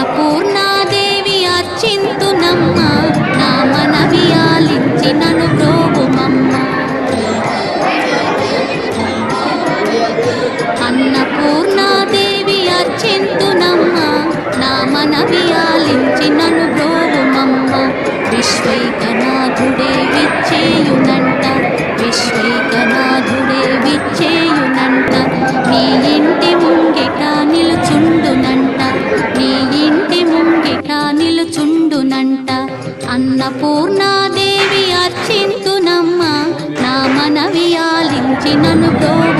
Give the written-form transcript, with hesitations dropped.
అన్నపూర్ణాదేవి అర్చింతునమ్మ నా మనవి ఆలించి నన్ను బ్రోవుమమ్మ అన్నపూర్ణాదేవి అర్చింతునమ్మ నా మనవి ఆలించి నన్ను బ్రోవుమమ్మ విశ్వైకనాథుడే విచ్చేయునంట విశ్వైకనాథుడే విచ్చేయునంట నీ ఇంటి ముంగిట నిలుచుండునంట నీ ఇంటి ముంగిట నిలుచుండునంట అన్నపూర్ణాదేవి అర్చింతునమ్మ నా మనవి ఆలించి నన్ను బ్రోవు